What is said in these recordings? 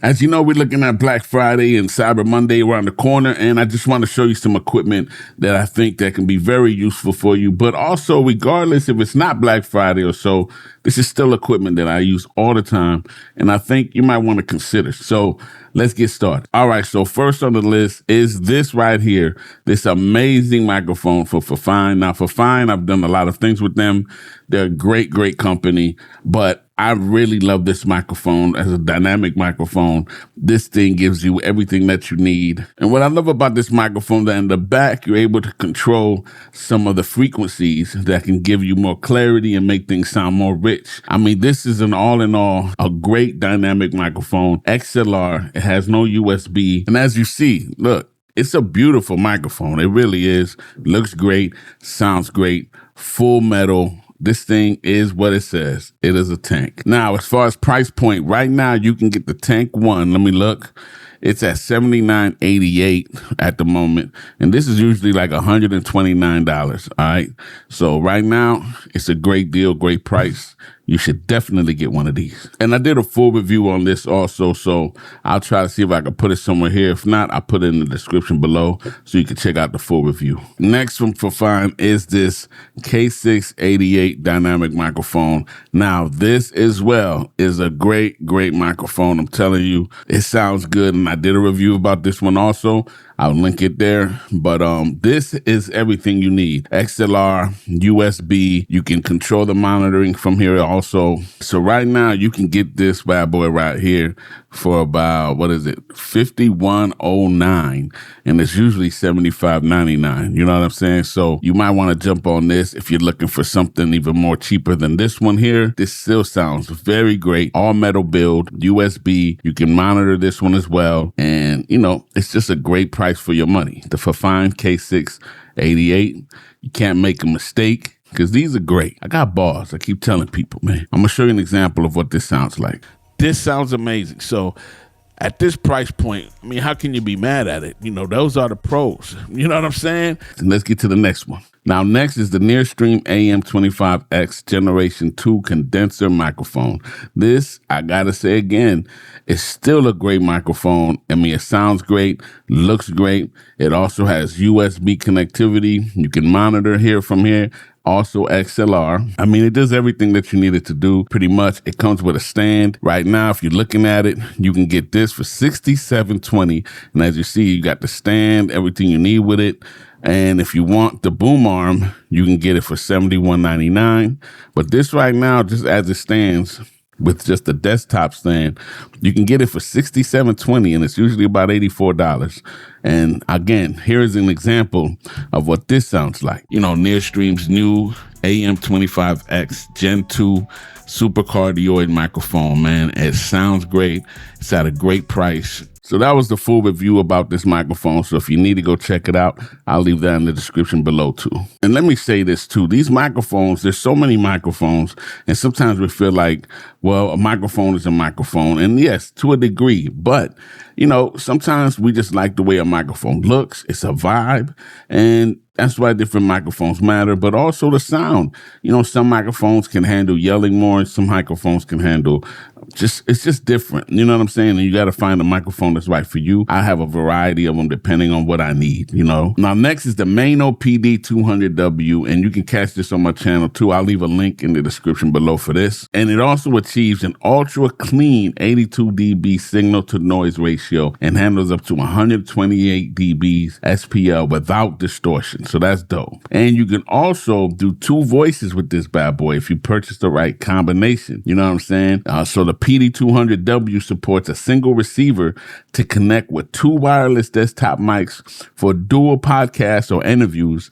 As you know, we're looking at Black Friday and Cyber Monday around the corner, and I just want to show you some equipment that I think that can be very useful for you. But also, regardless if it's not Black Friday or so, this is still equipment that I use all the time, and I think you might want to consider. So let's get started. All right, so first on the list is this right here, this amazing microphone for Fifine. Now, Fifine, I've done a lot of things with them. They're a great, great company, but I really love this microphone as a dynamic microphone. This thing gives you everything that you need. And what I love about this microphone, that in the back, you're able to control some of the frequencies that can give you more clarity and make things sound more rich. I mean, this is an all in all, a great dynamic microphone. XLR, it has no USB. And as you see, look, it's a beautiful microphone. It really is. Looks great, sounds great, full metal. This thing is what it says. It is a tank. Now, as far as price point, right now you can get the Tank 1. Let me look. It's at $79.88 at the moment. And this is usually like $129. All right. So right now, it's a great deal, great price. You should definitely get one of these. And I did a full review on this also, so I'll try to see if I can put it somewhere here. If not, I'll put it in the description below so you can check out the full review. Next from Fifine is this K688 dynamic microphone. Now, this as well is a great, great microphone. I'm telling you, it sounds good. And I did a review about this one also. I'll link it there. But this is everything you need. XLR, USB. You can control the monitoring from here also. So right now you can get this bad boy right here for about, what is it, $51.09, and it's usually $75.99. You know what I'm saying? So you might want to jump on this if you're looking for something even more cheaper than this one here. This still sounds very great. All metal build, USB. You can monitor this one as well. And, you know, it's just a great price for your money. The Fifine K688. You can't make a mistake, because these are great. I got bars. I keep telling people, man. I'm going to show you an example of what this sounds like. This sounds amazing. So at this price point, I mean, how can you be mad at it? You know, those are the pros. You know what I'm saying? And let's get to the next one. Now, next is the Nearstream AM25X Generation 2 condenser microphone. This, I gotta say again, is still a great microphone. I mean, it sounds great, looks great. It also has USB connectivity. You can monitor here from here. Also XLR. I mean, it does everything that you need it to do, pretty much. It comes with a stand. Right now, if you're looking at it, you can get this for $67.20. And as you see, you got the stand, everything you need with it. And if you want the boom arm, you can get it for $71.99. But this right now, just as it stands, with just the desktop stand, you can get it for $67.20, and it's usually about $84. And again, here is an example of what this sounds like. You know, Nearstream's new AM25X Gen 2 super cardioid microphone, man. It sounds great. It's at a great price. So that was the full review about this microphone. So if you need to go check it out, I'll leave that in the description below too. And let me say this too. These microphones, there's so many microphones, and sometimes we feel like, well, a microphone is a microphone. And yes, to a degree, but you know, sometimes we just like the way a microphone looks. It's a vibe, and that's why different microphones matter, but also the sound. You know, some microphones can handle yelling more, and some microphones can handle it's just different. You know what I'm saying? And you got to find a microphone that's right for you. I have a variety of them depending on what I need, you know. Now, next is the Mano PD200W, and you can catch this on my channel too. I'll leave a link in the description below for this. And it also achieves an ultra clean 82 dB signal to noise ratio and handles up to 128 dBs SPL without distortion. So that's dope. And you can also do 2 voices with this bad boy if you purchase the right combination. You know what I'm saying? So the PD200W supports a single receiver to connect with 2 wireless desktop mics for dual podcasts or interviews.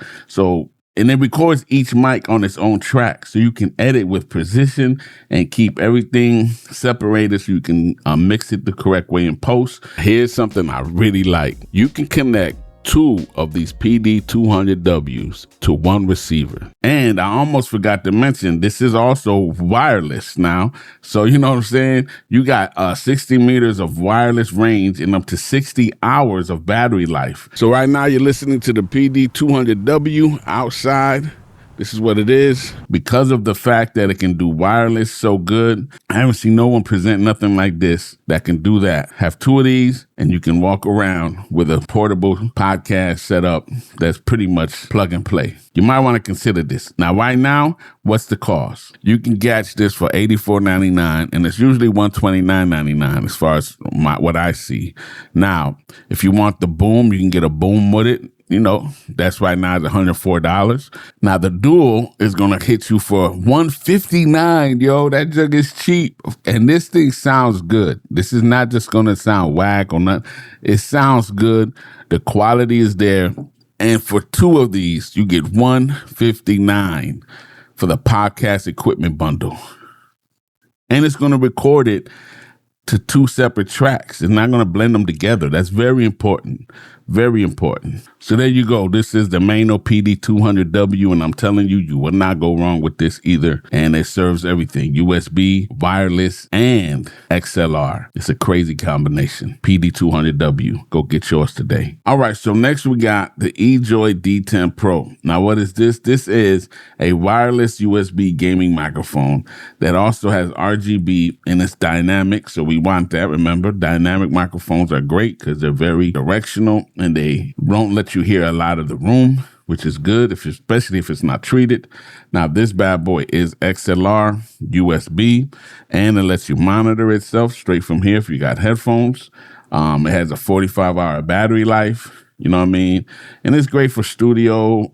And it records each mic on its own track, so you can edit with precision and keep everything separated so you can mix it the correct way in post. Here's something I really like. You can connect 2 of these PD200Ws to 1 receiver. And I almost forgot to mention, this is also wireless now. So, you know what I'm saying? You got 60 meters of wireless range and up to 60 hours of battery life. So right now you're listening to the PD200W outside. This is what it is. Because of the fact that it can do wireless so good, I haven't seen no one present nothing like this that can do that. Have two of these, and you can walk around with a portable podcast setup that's pretty much plug and play. You might want to consider this. Now, right now, what's the cost? You can catch this for $84.99, and it's usually $129.99 as far as what I see. Now, if you want the boom, you can get a boom with it. You know, that's right now it's $104. Now the dual is gonna hit you for $159, yo. That jug is cheap. And this thing sounds good. This is not just gonna sound whack or nothing. It sounds good. The quality is there. And for two of these, you get $159 for the podcast equipment bundle. And it's gonna record it to two separate tracks. It's not gonna blend them together. That's very important. Very important. So there you go. This is the Maino PD200W, and I'm telling you, you will not go wrong with this either. And it serves everything: USB, wireless, and XLR. It's a crazy combination. PD200W. Go get yours today. All right, so next we got the eJoy D10 Pro. Now, what is this? This is a wireless USB gaming microphone that also has RGB, and it's dynamic, so we want that. Remember, dynamic microphones are great because they're very directional, and they won't let you hear a lot of the room, which is good, especially if it's not treated. Now, this bad boy is XLR, USB, and it lets you monitor itself straight from here if you got headphones. It has a 45-hour battery life. You know what I mean? And it's great for studio,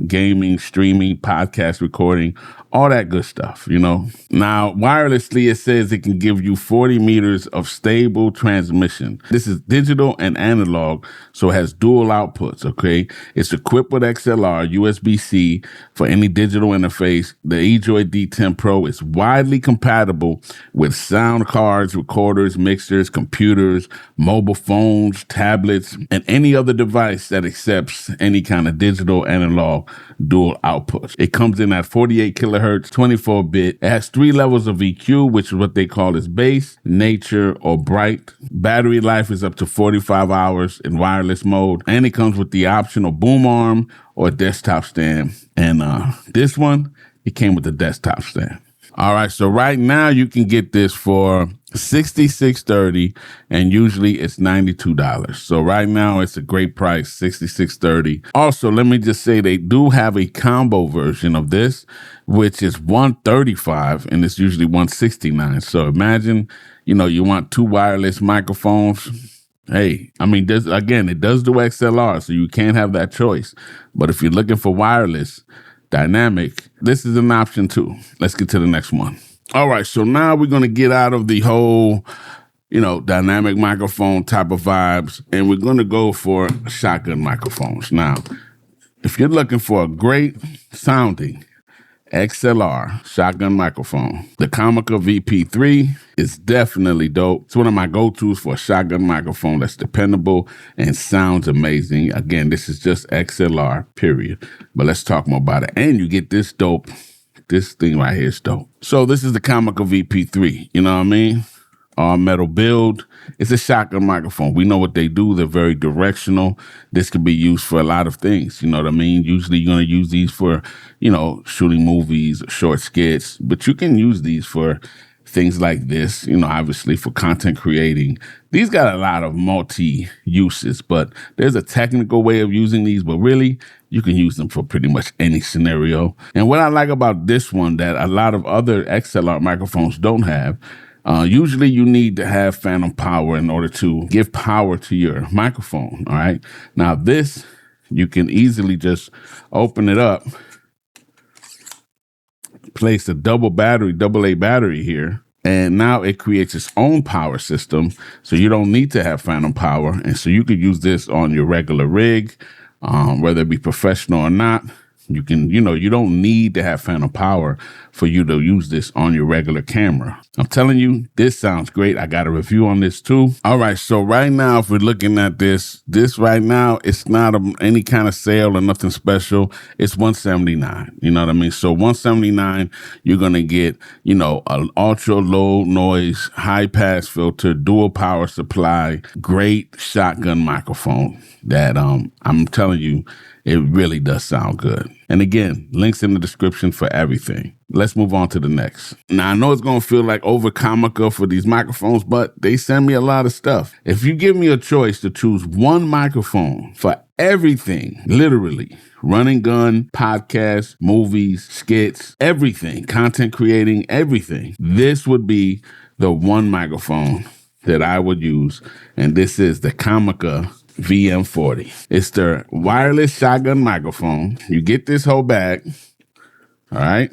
gaming, streaming, podcast recording, all that good stuff, Now, wirelessly, it says it can give you 40 meters of stable transmission. This is digital and analog, so it has dual outputs, okay? It's equipped with XLR, USB-C for any digital interface. The eJoy D10 Pro is widely compatible with sound cards, recorders, mixers, computers, mobile phones, tablets, and any other device that accepts any kind of digital analog dual outputs. It comes in at 48 kilohertz, 24-bit. It has 3 levels of EQ, which is what they call its bass, nature, or bright. Battery life is up to 45 hours in wireless mode, and it comes with the optional boom arm or desktop stand. And this one, it came with the desktop stand. All right, so right now you can get this for $66.30, and usually it's $92. So right now it's a great price, $66.30. Also, let me just say they do have a combo version of this, which is $135, and it's usually $169. So imagine, you want 2 wireless microphones. Hey, I mean, it does do XLR, so you can't have that choice. But if you're looking for wireless, dynamic, this is an option too. Let's get to the next one. All right, so now we're going to get out of the whole, dynamic microphone type of vibes, and we're going to go for shotgun microphones. Now, if you're looking for a great sounding XLR shotgun microphone, the Comica VP3 is definitely dope. It's one of my go-tos for a shotgun microphone that's dependable and sounds amazing. Again, this is just XLR, period. But let's talk more about it. And you get this dope. This thing right here is dope. So this is the Comica VP3. You know what I mean? All metal build. It's a shotgun microphone. We know what they do. They're very directional. This could be used for a lot of things. You know what I mean? Usually you're going to use these for, shooting movies, short skits, but you can use these for things like this, obviously for content creating. These got a lot of multi-uses, but there's a technical way of using these, but really you can use them for pretty much any scenario. And what I like about this one that a lot of other XLR microphones don't have, usually you need to have phantom power in order to give power to your microphone, all right? Now this, you can easily just open it up, place a AA battery here, and now it creates its own power system, so you don't need to have phantom power, and so you could use this on your regular rig, whether it be professional or not. You can, you don't need to have phantom power for you to use this on your regular camera. I'm telling you, this sounds great. I got a review on this too. All right, so right now, if we're looking at this right now, it's not any kind of sale or nothing special. It's $179. You know what I mean? So $179, you're going to get, an ultra low noise, high pass filter, dual power supply, great shotgun microphone that I'm telling you, It really does sound good. And again, links in the description for everything. Let's move on to the next. Now, I know it's going to feel like over comical for these microphones, but they send me a lot of stuff. If you give me a choice to choose one microphone for everything, literally, run and gun, podcasts, movies, skits, everything, content creating, everything, this would be the one microphone that I would use. And this is the Comica VM40. It's their wireless shotgun microphone. You get this whole bag. All right.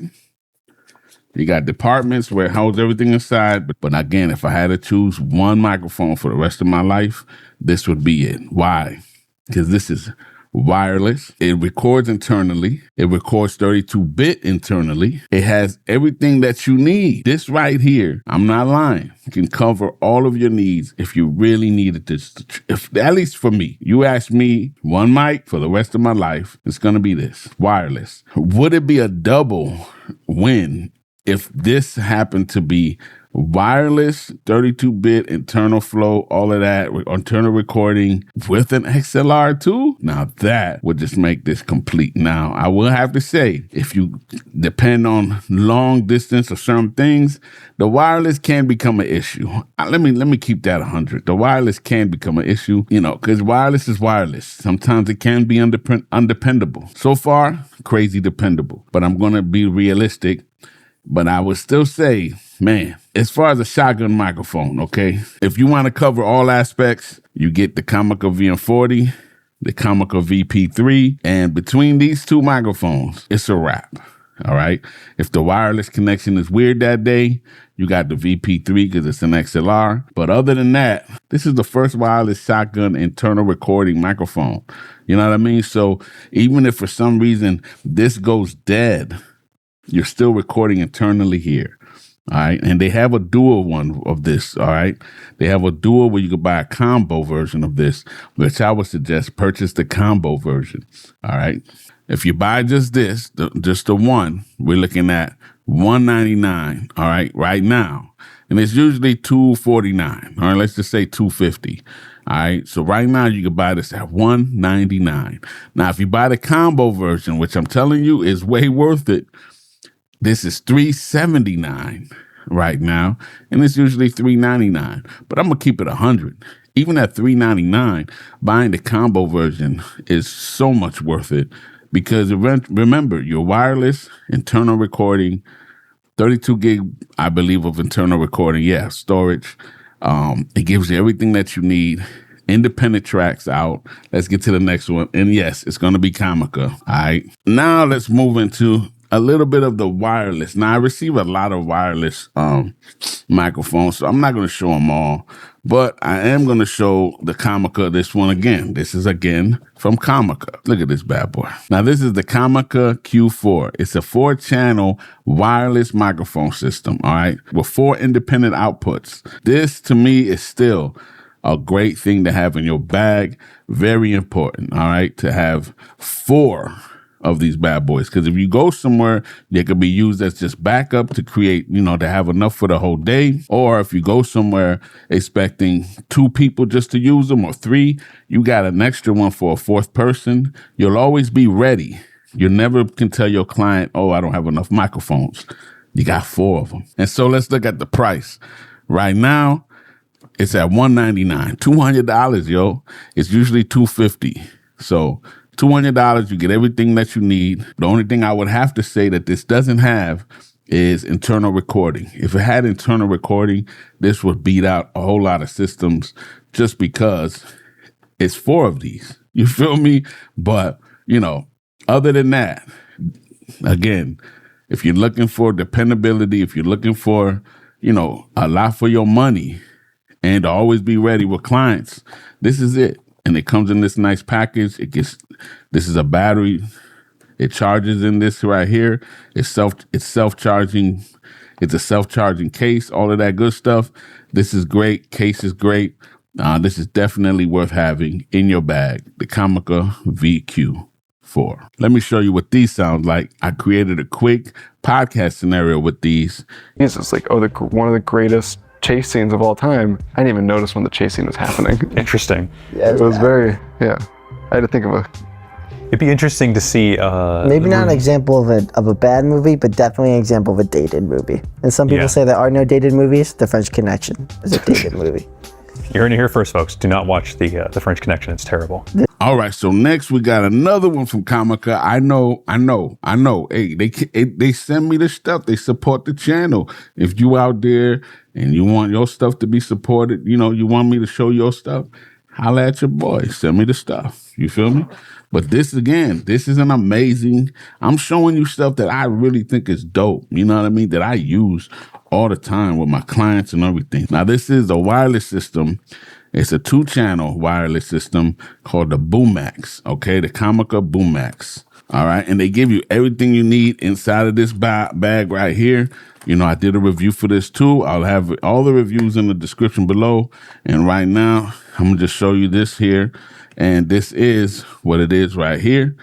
You got departments where it holds everything inside. But again, if I had to choose one microphone for the rest of my life, this would be it. Why? Because this is wireless. It records internally. It records 32-bit internally. It has everything that you need. This right here, I'm not lying, can cover all of your needs if you really needed this. If, at least for me, you ask me one mic for the rest of my life, it's going to be this, wireless. Would it be a double win if this happened to be wireless, 32-bit, internal flow, all of that, internal recording with an XLR too? Now that would just make this complete. Now, I will have to say, if you depend on long distance or certain things, the wireless can become an issue. Let me keep that 100. The wireless can become an issue, because wireless is wireless. Sometimes it can be undependable. So far, crazy dependable. But I'm going to be realistic. But I would still say, man, as far as a shotgun microphone, okay, if you want to cover all aspects, you get the Comica VM40, the Comica VP3, and between these two microphones, it's a wrap. All right. If the wireless connection is weird that day, you got the VP3 because it's an XLR. But other than that, this is the first wireless shotgun internal recording microphone. You know what I mean? So even if for some reason this goes dead, you're still recording internally here. All right. And they have a dual one of this. All right. They have a dual where you could buy a combo version of this, which I would suggest purchase the combo version. All right. If you buy just this, just the one, we're looking at $199. All right. Right now. And it's usually $249. All right. Let's just say $250. All right. So right now you can buy this at $199. Now, if you buy the combo version, which I'm telling you is way worth it, this is $379 right now, and it's usually $399. But I'm gonna keep it 100. Even at $399, buying the combo version is so much worth it because remember, your wireless internal recording, 32 gig, I believe, of internal recording. Yeah, storage. It gives you everything that you need. Independent tracks out. Let's get to the next one. And yes, it's gonna be Comica. All right. Now let's move into a little bit of the wireless. Now, I receive a lot of wireless microphones, so I'm not going to show them all, but I am going to show the Comica, this one again. This is again from Comica. Look at this bad boy. Now, this is the Comica Q4. It's a 4-channel wireless microphone system, all right, with 4 independent outputs. This, to me, is still a great thing to have in your bag. Very important, all right, to have 4 of these bad boys. Because if you go somewhere, they could be used as just backup to create, to have enough for the whole day. Or if you go somewhere expecting 2 people just to use them or 3, you got an extra one for a 4th person. You'll always be ready. You never can tell your client, oh, I don't have enough microphones. You got 4 of them. And so let's look at the price. Right now, it's at $199, $200, yo. It's usually $250. So $200, you get everything that you need. The only thing I would have to say that this doesn't have is internal recording. If it had internal recording, this would beat out a whole lot of systems just because it's 4 of these. You feel me? But, other than that, again, if you're looking for dependability, if you're looking for, a lot for your money and to always be ready with clients, this is it. And it comes in this nice package. This is a battery. It charges in this right here. It's self-charging. It's a self-charging case, all of that good stuff. This is great. Case is great. This is definitely worth having in your bag. The Comica VQ4. Let me show you what these sound like. I created a quick podcast scenario with these. It's like, one of the greatest chase scenes of all time. I didn't even notice when the chase scene was happening. Interesting. Yeah, it was very, I had to think of It'd be interesting to see. Maybe not an example of a bad movie, but definitely an example of a dated movie. And some people say there are no dated movies. The French Connection is a dated movie. You're going to hear first, folks. Do not watch the French Connection. It's terrible. All right, so next we got another one from Comica. I know. Hey, they send me the stuff. They support the channel. If you out there and you want your stuff to be supported, you want me to show your stuff, holla at your boy. Send me the stuff. You feel me? But this is an amazing, I'm showing you stuff that I really think is dope. You know what I mean? That I use all the time with my clients and everything. Now, this is a wireless system. It's a 2-channel wireless system called the Boomax, okay? The Comica Boomax, all right? And they give you everything you need inside of this bag right here. I did a review for this too. I'll have all the reviews in the description below. And right now, I'm going to just show you this here. And this is what it is right here.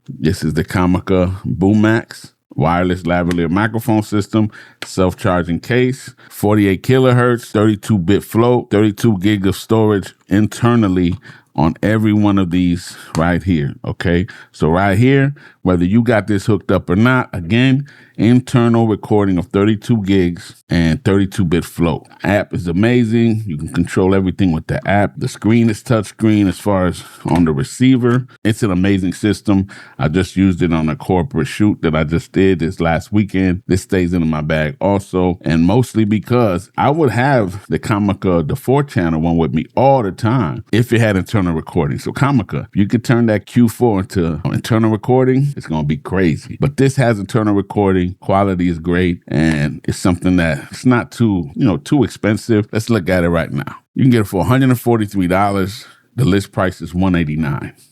This is the Comica Boomax wireless lavalier microphone system, self-charging case, 48 kilohertz, 32-bit float, 32 gig of storage internally on every one of these right here, okay? So right here, whether you got this hooked up or not, again, internal recording of 32 gigs and 32-bit float. App is amazing. You can control everything with the app. The screen is touchscreen as far as on the receiver. It's an amazing system. I just used it on a corporate shoot that I just did this last weekend. This stays in my bag also, and mostly because I would have the Comica, the 4-channel one with me all the time if it had internal recording. So Comica, if you could turn that Q4 into internal recording, it's going to be crazy. But this has internal recording. Quality is great, and it's something that it's not too expensive. Let's look at it right now. You can get it for $143. The list price is $189.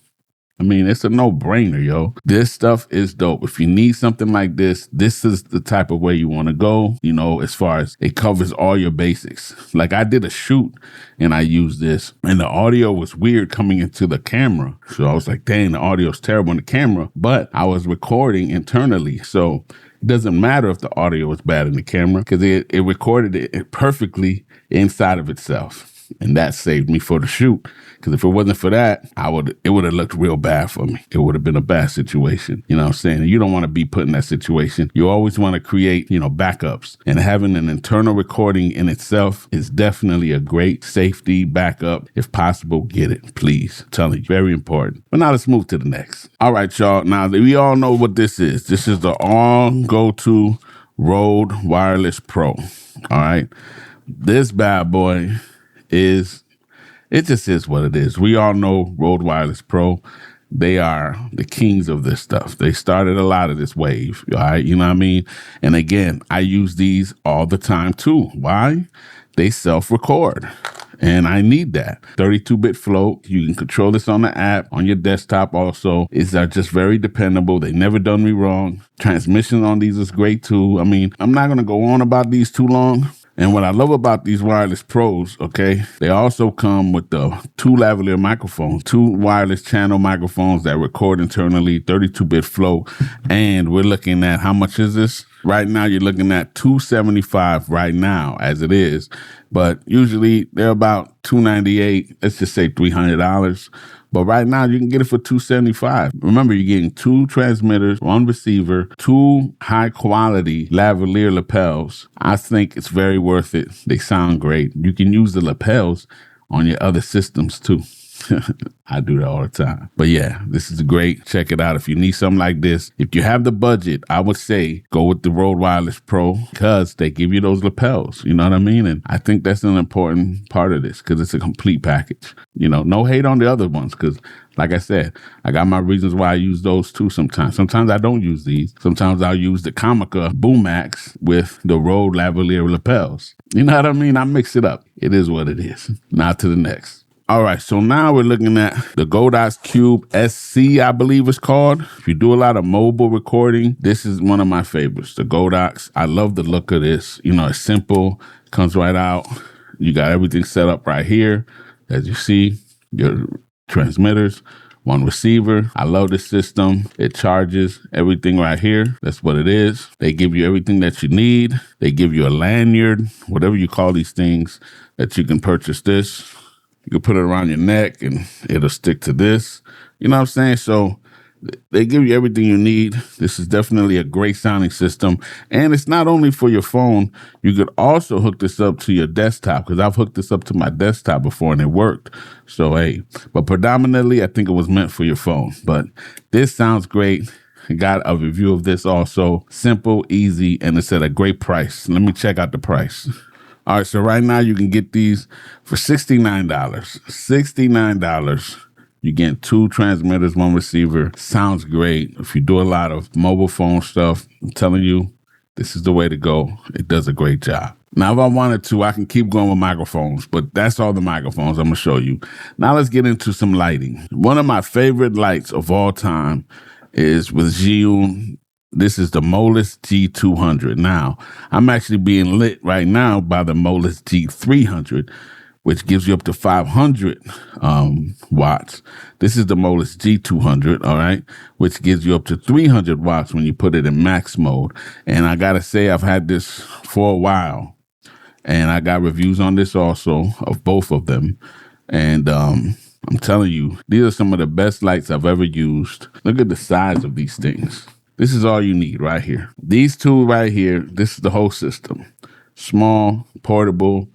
I mean, it's a no-brainer, yo. This stuff is dope. If you need something like this, this is the type of way you want to go, as far as it covers all your basics. Like I did a shoot and I used this and the audio was weird coming into the camera. So I was like, dang, the audio's terrible in the camera, but I was recording internally. So it doesn't matter if the audio is bad in the camera because it recorded it perfectly inside of itself. And that saved me for the shoot. Because if it wasn't for that, it would have looked real bad for me. It would have been a bad situation. You know what I'm saying? And you don't want to be put in that situation. You always want to create, backups. And having an internal recording in itself is definitely a great safety backup. If possible, get it, please. I'm telling you, very important. But now let's move to the next. All right, y'all. Now, we all know what this is. This is the all-go-to Rode Wireless Pro. All right? This bad boy it just is what it is. We all know Rode Wireless Pro. They are the kings of this stuff. They started a lot of this wave, all right? You know what I mean? And again, I use these all the time too. Why? They self-record. And I need that. 32-bit float. You can control this on the app, on your desktop also. It's just very dependable. They never done me wrong. Transmission on these is great too. I mean, I'm not going to go on about these too long. And what I love about these wireless pros, okay, they also come with the 2 lavalier microphones, 2 wireless channel microphones that record internally, 32-bit float. And we're looking at, how much is this? Right now, you're looking at $275 right now as it is. But usually they're about $298, let's just say $300. But right now, you can get it for $275. Remember, you're getting 2 transmitters, 1 receiver, 2 high-quality lavalier lapels. I think it's very worth it. They sound great. You can use the lapels on your other systems, too. I do that all the time. But yeah, this is great. Check it out. If you need something like this, if you have the budget, I would say go with the Rode Wireless Pro because they give you those lapels. You know what I mean? And I think that's an important part of this because it's a complete package. No hate on the other ones because, like I said, I got my reasons why I use those too sometimes. Sometimes I don't use these. Sometimes I'll use the Comica Boomax with the Rode lavalier lapels. You know what I mean? I mix it up. It is what it is. Now to the next. All right, so now we're looking at the Godox Cube SC, I believe it's called. If you do a lot of mobile recording, this is one of my favorites, the Godox. I love the look of this. It's simple, comes right out. You got everything set up right here. As you see, your transmitters, 1 receiver. I love this system. It charges everything right here. That's what it is. They give you everything that you need. They give you a lanyard, whatever you call these things, that you can purchase this. You can put it around your neck and it'll stick to this. You know what I'm saying? So They give you everything you need. This is definitely a great sounding system. And it's not only for your phone. You could also hook this up to your desktop, because I've hooked this up to my desktop before and it worked. So, hey, but predominantly, I think it was meant for your phone. But this sounds great. I got a review of this also. Simple, easy, and it's at a great price. Let me check out the price. All right, so right now you can get these for $69. $69. You get 2 transmitters, 1 receiver. Sounds great. If you do a lot of mobile phone stuff, I'm telling you, this is the way to go. It does a great job. Now, if I wanted to, I can keep going with microphones, but that's all the microphones I'm going to show you. Now, let's get into some lighting. One of my favorite lights of all time is with Zhiyun. This is the Molex G200. Now, I'm actually being lit right now by the Molex G300, which gives you up to 500 watts. This is the Molex G200, all right, which gives you up to 300 watts when you put it in max mode. And I got to say, I've had this for a while, and I got reviews on this also of both of them. And I'm telling you, these are some of the best lights I've ever used. Look at the size of these things. This is all you need right here. These two right here, this is the whole system. Small, portable,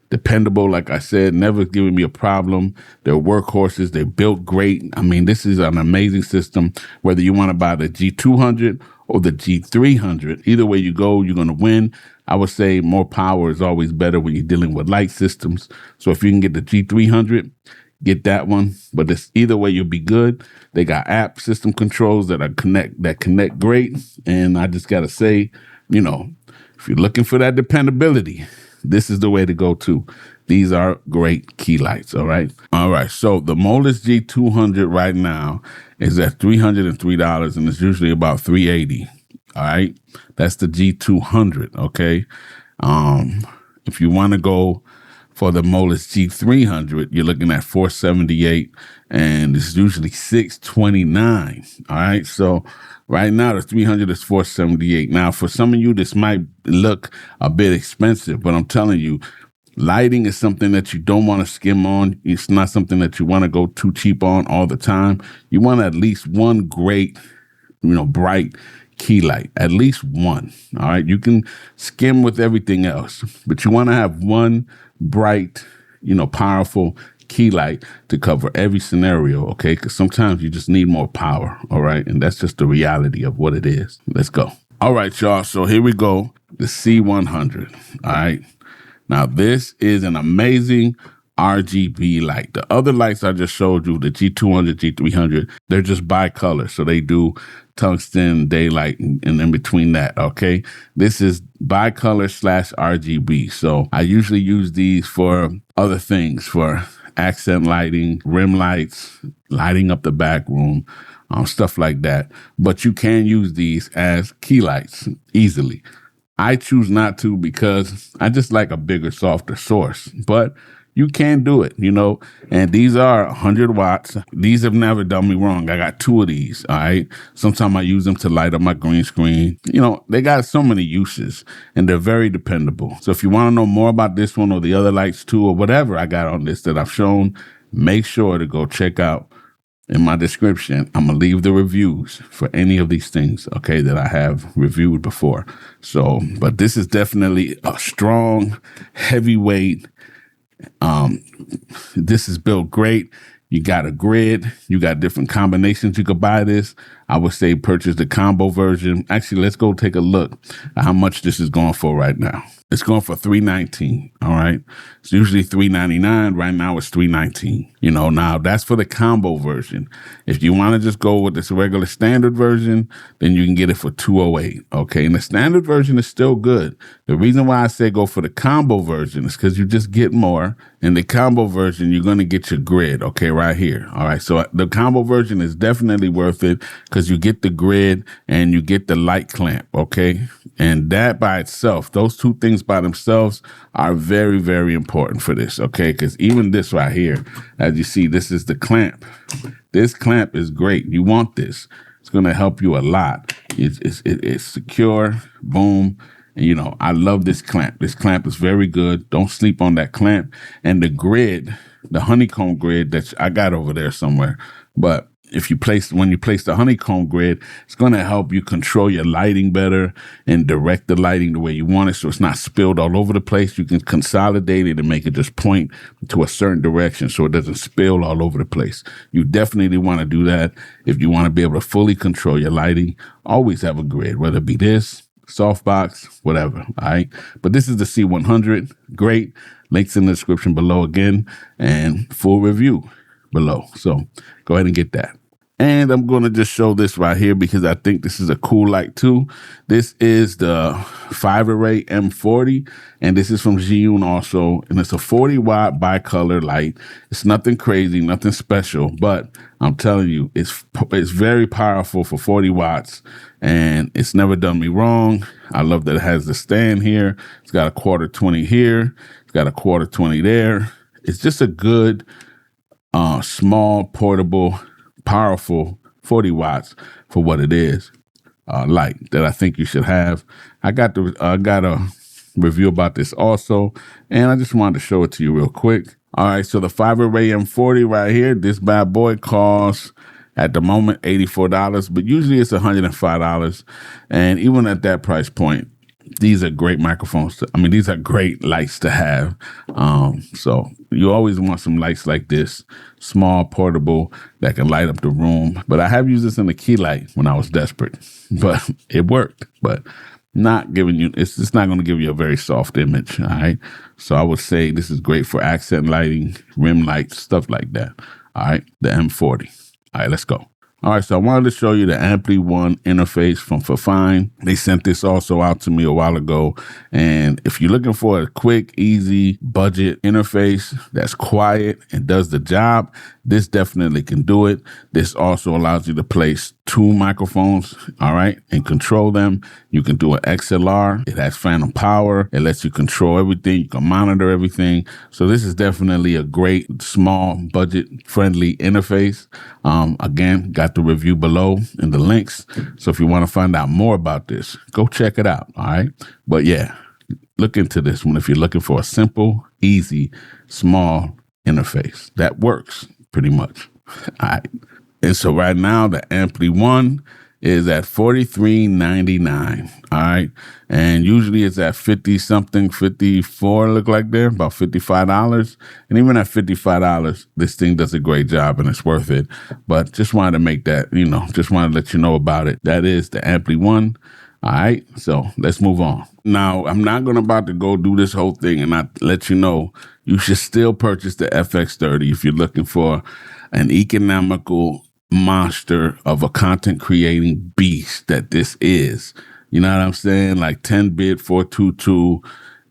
dependable, like I said, never giving me a problem. They're workhorses. They're built great. I mean, this is an amazing system. Whether you want to buy the G200 or the G300, either way you go, you're going to win. I would say more power is always better when you're dealing with light systems. So if you can get the G300, get that one. But it's either way, you'll be good. They got app system controls that connect great. And I just got to say, you know, if you're looking for that dependability, this is the way to go too. These are great key lights, all right? All right, so the Molex G200 right now is at $303, and it's usually about $380, all right? That's the G200, okay? If you want to go for the Molex G300, you're looking at $478, and it's usually $629, all right? So right now, the 300 is $478. Now, for some of you, this might look a bit expensive, but I'm telling you, lighting is something that you don't want to skim on. It's not something that you want to go too cheap on all the time. You want at least one great, bright key light, at least one, all right? You can skim with everything else, but you want to have one bright, powerful key light to cover every scenario, okay? Because sometimes you just need more power, all right? And that's just the reality of what it is. Let's go. All right, y'all. So here we go. The C100, all right? Now, this is an amazing RGB light. The other lights I just showed you, the G200, G300, they're just bicolor. So they do tungsten, daylight, and in between that, okay? This is bicolor / RGB. So I usually use these for other things, for accent lighting, rim lights, lighting up the back room, stuff like that. But you can use these as key lights easily. I choose not to because I just like a bigger, softer source. But you can do it, and these are 100 watts. These have never done me wrong. I got 2 of these, all right? Sometimes I use them to light up my green screen. They got so many uses, and they're very dependable. So if you want to know more about this one or the other lights too, or whatever I got on this that I've shown, make sure to go check out in my description. I'm going to leave the reviews for any of these things, okay, that I have reviewed before. So, but this is definitely a strong, heavyweight. This is built great. You got a grid. You got different combinations. You could buy this. I would say purchase the combo version. Actually, let's go take a look at how much this is going for right now. It's going for $319. All right. It's usually $399. Right now it's $319. Now that's for the combo version. If you want to just go with this regular standard version, then you can get it for $208. Okay. And the standard version is still good. The reason why I say go for the combo version is because you just get more. In the combo version, you're going to get your grid. Okay. Right here. All right. So the combo version is definitely worth it because you get the grid and you get the light clamp. Okay. And that by itself, those two things by themselves are very, very important for this, okay? Because even this right here, as you see, this is the clamp. This clamp is great. You want this. It's going to help you a lot. It's secure, boom. And, I love this clamp. This clamp is very good. Don't sleep on that clamp. And the grid, the honeycomb grid that I got over there somewhere, but when you place the honeycomb grid, it's going to help you control your lighting better and direct the lighting the way you want it, so it's not spilled all over the place. You can consolidate it and make it just point to a certain direction so it doesn't spill all over the place. You definitely want to do that if you want to be able to fully control your lighting. Always have a grid, whether it be this, softbox, whatever. All right. But this is the C100. Great. Links in the description below again, and full review below. So go ahead and get that. And I'm going to just show this right here because I think this is a cool light too. This is the 5-Array M40, and this is from Zhiyun also. And it's a 40-watt bicolor light. It's nothing crazy, nothing special, but I'm telling you, it's very powerful for 40 watts, and it's never done me wrong. I love that it has the stand here. It's got a 1/4-20 here. It's got a 1/4-20 there. It's just a good, small, portable, powerful 40 watts for what it is, light that I think you should have. I got a review about this also, and I just wanted to show it to you real quick. All right, so the 5-Array M40 right here, this bad boy costs at the moment $84, but usually it's $105. And even at that price point, these are great microphones. These are great lights to have. So you always want some lights like this, small, portable, that can light up the room. But I have used this in the key light when I was desperate, but it worked. But not giving you, it's just not going to give you a very soft image. All right. So I would say this is great for accent lighting, rim lights, stuff like that. All right. The M40. All right, let's go. All right, so I wanted to show you the Ampli One interface from Fifine. They sent this also out to me a while ago. And if you're looking for a quick, easy, budget interface that's quiet and does the job, this definitely can do it. This also allows you to place 2 microphones, all right, and control them. You can do an XLR. It has phantom power. It lets you control everything. You can monitor everything. So this is definitely a great, small, budget-friendly interface. Again, got the review below in the links. So if you want to find out more about this, go check it out, all right? But yeah, look into this one if you're looking for a simple, easy, small interface. That works pretty much. All right. And so right now, the Ampli One is at $43.99. All right. And usually it's at 50 something, 54, look like there, about $55. And even at $55, this thing does a great job and it's worth it. But just wanted to make that, just wanted to let you know about it. That is the Ampli One. All right. So let's move on. Now, I'm not about to go do this whole thing and not let you know you should still purchase the FX30 if you're looking for an economical monster of a content creating beast that this is. You know what I'm saying? Like 10-bit 422.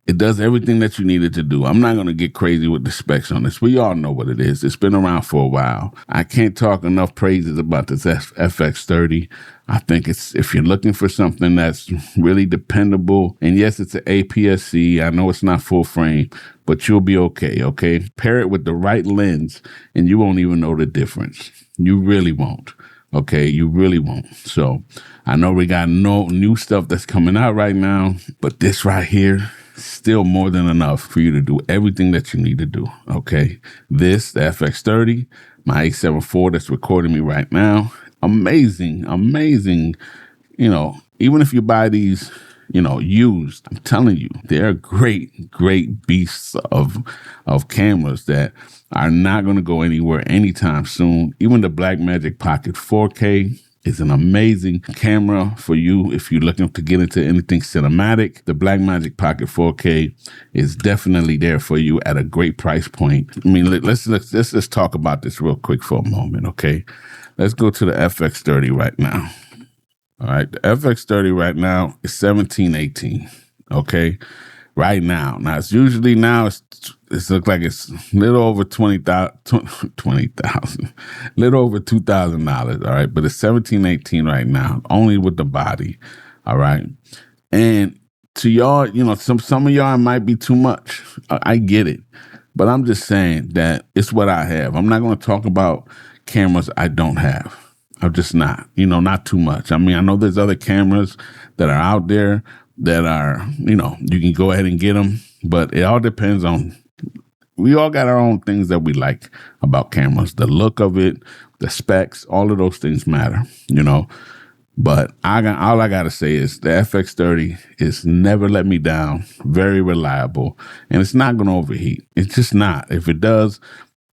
It does everything that you need it to do. I'm not going to get crazy with the specs on this. We all know what it is. It's been around for a while. I can't talk enough praises about this FX30. I think if you're looking for something that's really dependable, and yes, it's an APS-C. I know it's not full frame, but you'll be okay, okay? Pair it with the right lens, and you won't even know the difference. You really won't, okay? You really won't. So I know we got no new stuff that's coming out right now, but this right here, still more than enough for you to do everything that you need to do, okay? This, the FX30, my A7 IV that's recording me right now, amazing. Even if you buy these, used, I'm telling you, they're great beasts of cameras that are not going to go anywhere anytime soon. Even the Blackmagic Pocket 4K is an amazing camera for you if you're looking to get into anything cinematic. The Blackmagic Pocket 4K is definitely there for you at a great price point. Let's just talk about this real quick for a moment, okay? Let's go to the FX30 right now. All right, the FX30 right now is $17.18, okay? Right now. Now, it's usually it's look like it's a little over $20,000, little over $2,000, all right? But it's $17.18 right now, only with the body, all right? And to y'all, some of y'all might be too much. I get it. But I'm just saying that it's what I have. I'm not going to talk about cameras I don't have. I'm just not, not too much. I know there's other cameras that are out there that are, you can go ahead and get them, but it all depends on, we all got our own things that we like about cameras, the look of it, the specs, all of those things matter, you know. But all I gotta say is the FX30 is never let me down. Very reliable, and it's not gonna overheat. It's just not. If it does,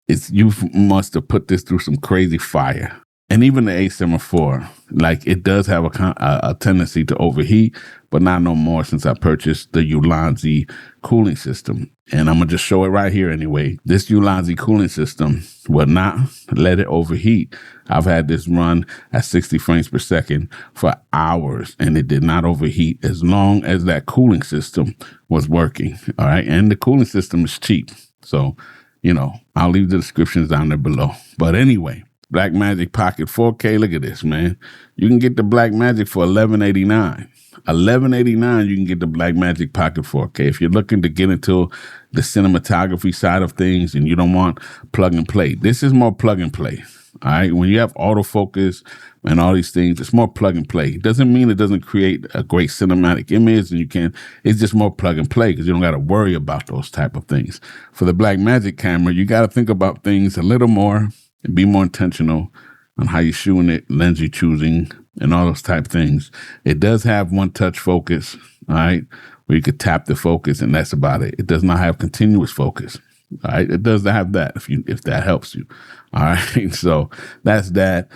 you must have put this through some crazy fire. And even the A7 IV, like it does have a tendency to overheat, but not no more since I purchased the Ulanzi cooling system. And I'm gonna just show it right here anyway. This Ulanzi cooling system will not let it overheat. I've had this run at 60 frames per second for hours, and it did not overheat as long as that cooling system was working. All right, and the cooling system is cheap, so you know I'll leave the descriptions down there below. But anyway. Blackmagic Pocket 4K. Look at this, man. You can get the Blackmagic for $11.89. $11.89, you can get the Blackmagic Pocket 4K. If you're looking to get into the cinematography side of things and you don't want plug and play, this is more plug and play. All right. When you have autofocus and all these things, it's more plug and play. It doesn't mean it doesn't create a great cinematic image, and it's just more plug and play because you don't got to worry about those type of things. For the Blackmagic camera, you got to think about things a little more and be more intentional on how you're shooting it, lens you're choosing, and all those type things. It does have one-touch focus, all right, where you could tap the focus, and that's about it. It does not have continuous focus, all right? It does have that if that helps you, all right? So that's that.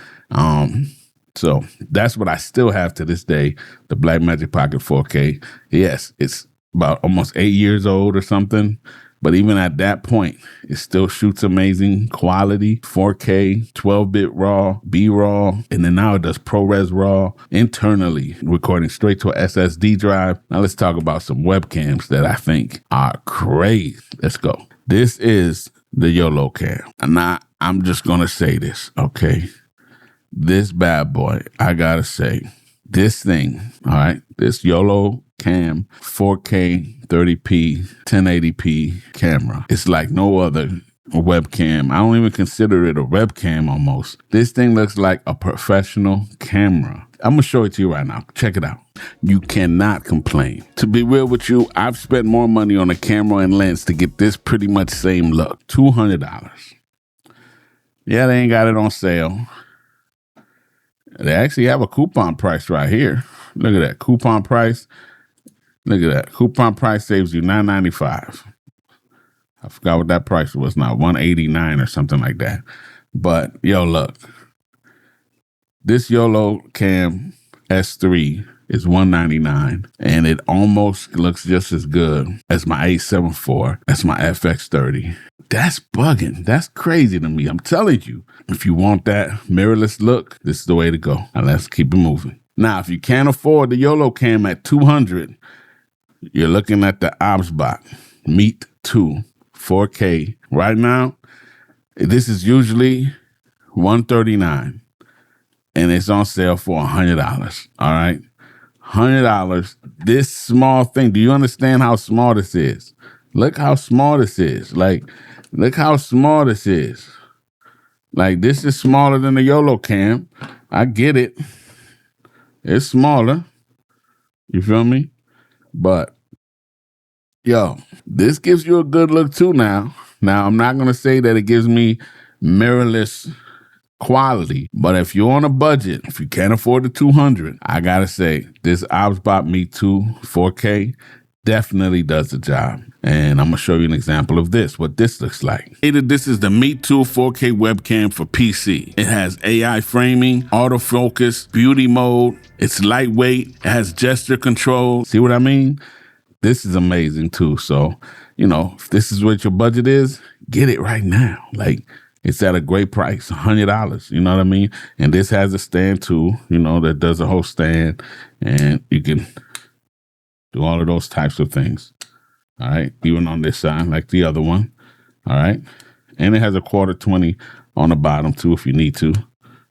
So that's what I still have to this day, the Blackmagic Pocket 4K. Yes, it's about almost 8 years old or something. But even at that point, it still shoots amazing quality, 4K, 12-bit RAW, B-RAW, and then now it does ProRes RAW internally, recording straight to a SSD drive. Now let's talk about some webcams that I think are crazy. Let's go. This is the YOLO cam. And now I'm just going to say this, okay? This bad boy, I got to say, this thing, all right, this YOLO cam 4K 30p 1080p camera, it's like no other webcam. I don't even consider it a webcam almost. This thing looks like a professional camera. I'm gonna show it to you right now. Check it out. You cannot complain. To be real with you, I've spent more money on a camera and lens to get this pretty much same look. $200. Yeah, they ain't got it on sale. They actually have a coupon price right here. Look at that coupon price. Look at that. Coupon price saves you $9.95. I forgot what that price was now, $189 or something like that. But yo, look. This YOLO Cam S3 is $199, and it almost looks just as good as my A7 IV. That's my FX30. That's bugging. That's crazy to me. I'm telling you. If you want that mirrorless look, this is the way to go. Now let's keep it moving. Now, if you can't afford the YOLO Cam at $200, you're looking at the OBSBot Meet 2 4K. Right now, this is usually $139, and it's on sale for $100. All right, $100. This small thing. Do you understand how small this is? Look how small this is. Like, look how small this is. Like, this is smaller than the YOLO Cam. I get it. It's smaller. You feel me? But, yo, this gives you a good look too now. Now, I'm not going to say that it gives me mirrorless quality, but if you're on a budget, if you can't afford the $200, I got to say, this OBSBot Meet 2 4K definitely does the job. And I'm going to show you an example of this, what this looks like. This is the Meet 2 4K webcam for PC. It has AI framing, autofocus, beauty mode. It's lightweight. It has gesture control. See what I mean? This is amazing too. So, you know, if this is what your budget is, get it right now. Like, it's at a great price, $100. You know what I mean? And this has a stand too, you know, that does a whole stand, and you can do all of those types of things. All right. Even on this side, like the other one. All right. And it has a 1/4-20 on the bottom too, if you need to.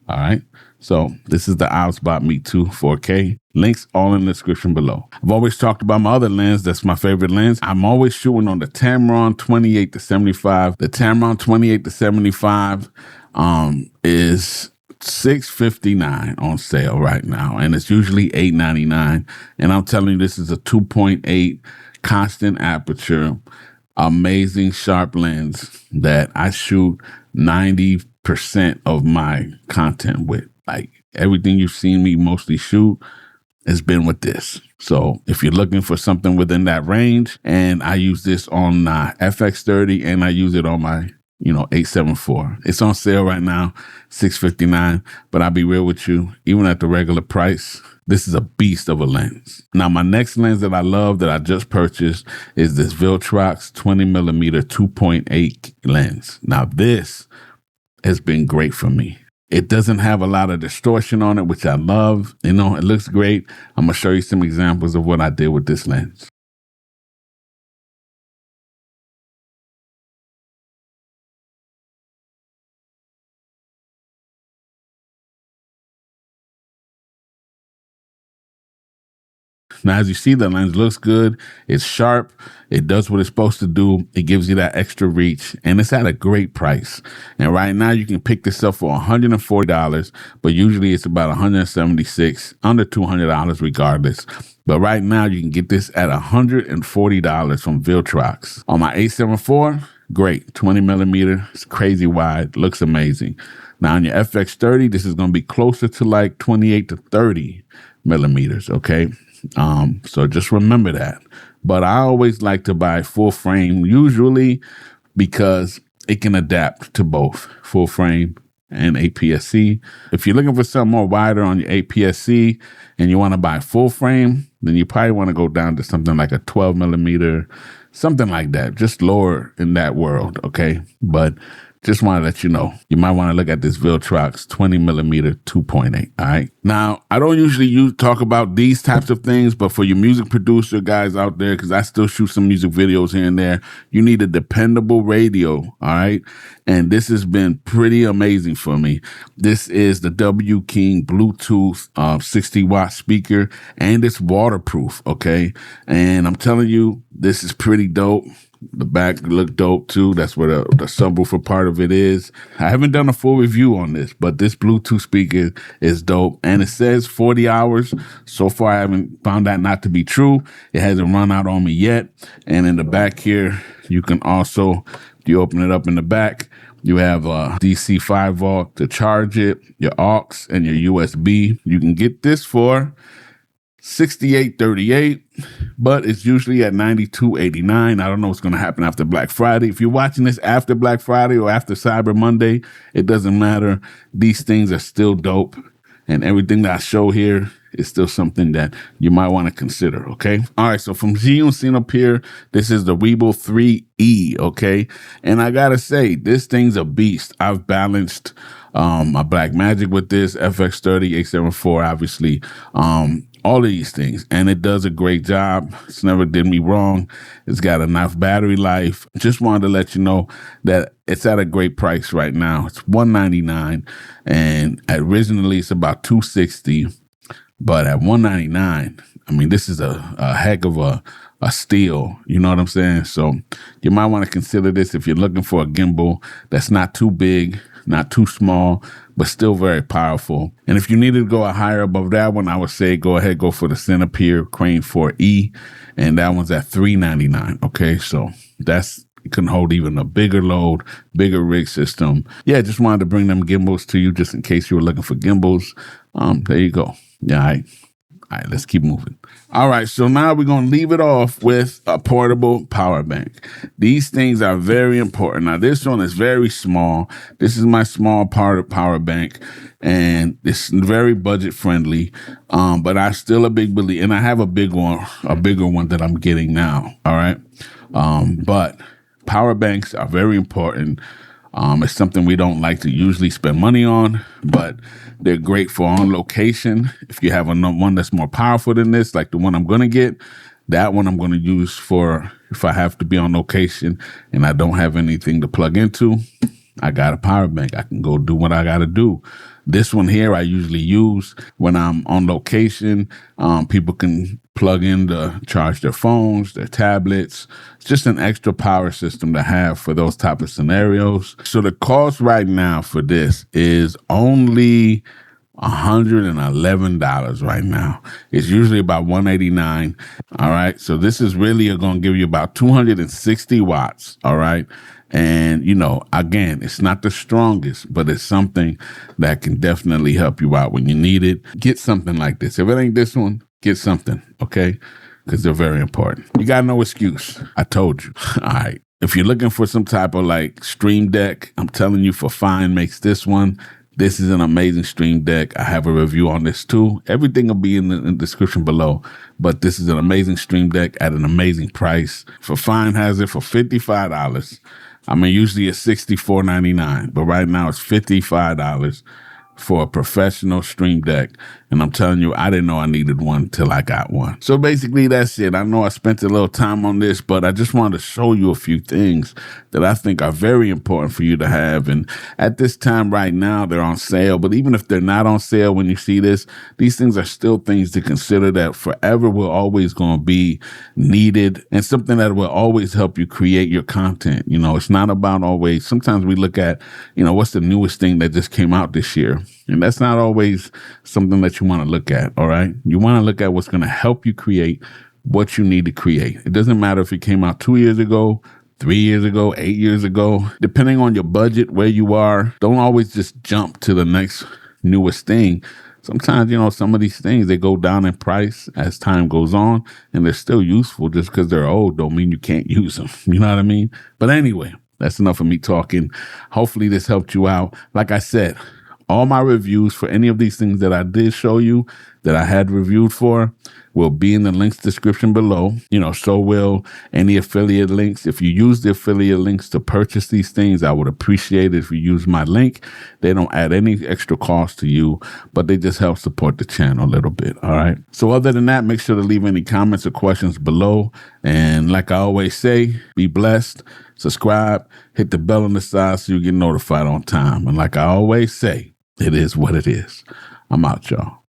All right. So this is the OBSBot Meet 2 4K. Links all in the description below. I've always talked about my other lens. That's my favorite lens. I'm always shooting on the Tamron 28-75. The Tamron 28-75 is $659 on sale right now, and it's usually $899. And I'm telling you, this is a 2.8 constant aperture, amazing sharp lens that I shoot 90 90% of my content with. Like everything you've seen me mostly shoot has been with this. So if you're looking for something within that range, and I use this on FX30 and I use it on my 874. It's on sale right now, $659. But I'll be real with you, even at the regular price, this is a beast of a lens. Now, my next lens that I love that I just purchased is this Viltrox 20mm 2.8 lens. Now, this has been great for me. It doesn't have a lot of distortion on it, which I love. It looks great. I'm going to show you some examples of what I did with this lens. Now, as you see, the lens looks good. It's sharp. It does what it's supposed to do. It gives you that extra reach, and it's at a great price. And right now, you can pick this up for $140, but usually it's about $176, under $200 regardless. But right now, you can get this at $140 from Viltrox. On my 874, great, 20mm. It's crazy wide, looks amazing. Now, on your FX30, this is going to be closer to like 28 to 30 millimeters, okay? So just remember that. But I always like to buy full frame, usually because it can adapt to both full frame and APS-C. If you're looking for something more wider on your APS-C and you want to buy full frame, then you probably want to go down to something like a 12mm, something like that, just lower in that world, okay? But just want to let you know, you might want to look at this Viltrox 20mm 2.8, all right? Now, I don't usually talk about these types of things, but for your music producer guys out there, because I still shoot some music videos here and there, you need a dependable radio, all right? And this has been pretty amazing for me. This is the W King Bluetooth 60-watt speaker, and it's waterproof, okay? And I'm telling you, this is pretty dope. The back look dope too. That's where the subwoofer part of it is. I haven't done a full review on this, but this Bluetooth speaker is dope. And it says 40 hours. So far, I haven't found that not to be true. It hasn't run out on me yet. And in the back here, you can also, you open it up in the back, you have a DC 5 volt to charge it, your aux, and your USB. You can get this for $68.38, but it's usually at $92.89. I don't know what's going to happen after Black Friday. If you're watching this after Black Friday or after Cyber Monday, it doesn't matter. These things are still dope, and everything that I show here is still something that you might want to consider, okay? All right, so from Zhiyun seen up here, this is the Weebill 3E, okay? And I got to say, this thing's a beast. I've balanced my Blackmagic with this, FX30, 874, obviously, all of these things, and it does a great job. It's never did me wrong. It's got enough battery life. Just wanted to let you know that it's at a great price right now. It's $199, and originally it's about $260, but at $199, I mean, this is a heck of a steal. You know what I'm saying? So you might want to consider this if you're looking for a gimbal that's not too big, not too small, but still very powerful. And if you needed to go higher above that one, I would say go ahead, go for the Cinepeer Crane 4E, and that one's at $399. Okay, so it can hold even a bigger load, bigger rig system. Yeah, just wanted to bring them gimbals to you just in case you were looking for gimbals. There you go. Yeah, all right, let's keep moving. All right, so now we're going to leave it off with a portable power bank. These things are very important. Now, this one is very small. This is my small power bank, and it's very budget friendly, but I'm still a big believer, and I have a bigger one that I'm getting now, all right? But power banks are very important. It's something we don't like to usually spend money on, but they're great for on location. If you have one that's more powerful than this, like the one I'm going to get, that one I'm going to use for if I have to be on location and I don't have anything to plug into, I got a power bank. I can go do what I got to do. This one here I usually use when I'm on location. People can plug in to charge their phones, their tablets. It's just an extra power system to have for those type of scenarios. So the cost right now for this is only $111 right now. It's usually about $189. All right. So this is really going to give you about 260 watts. All right. And, you know, again, it's not the strongest, but it's something that can definitely help you out when you need it. Get something like this. If it ain't this one, get something. Okay. Because they're very important. You got no excuse. I told you. All right. If you're looking for some type of like Stream Deck, I'm telling you, Fifine makes this one. This is an amazing Stream Deck. I have a review on this too. Everything will be in the description below. But this is an amazing Stream Deck at an amazing price. Fifine has it for $55. I mean, usually it's $64.99, but right now it's $55 for a professional Stream Deck. And I'm telling you, I didn't know I needed one till I got one. So basically that's it. I know I spent a little time on this, but I just wanted to show you a few things that I think are very important for you to have. And at this time right now, they're on sale. But even if they're not on sale when you see this, these things are still things to consider that forever will always going to be needed and something that will always help you create your content. You know, it's not about always, sometimes we look at, you know, what's the newest thing that just came out this year? And that's not always something that you want to look at, all right? You want to look at what's going to help you create what you need to create. It doesn't matter if it came out 2 years ago, 3 years ago, 8 years ago. Depending on your budget, where you are, don't always just jump to the next newest thing. Sometimes, you know, some of these things, they go down in price as time goes on, and they're still useful. Just because they're old don't mean you can't use them. You know what I mean? But anyway, that's enough of me talking. Hopefully this helped you out. Like I said, all my reviews for any of these things that I did show you that I had reviewed for will be in the links description below. You know, so will any affiliate links. If you use the affiliate links to purchase these things, I would appreciate it if you use my link. They don't add any extra cost to you, but they just help support the channel a little bit. All right. So other than that, make sure to leave any comments or questions below. And like I always say, be blessed, subscribe, hit the bell on the side so you get notified on time. And like I always say, it is what it is. I'm out, y'all.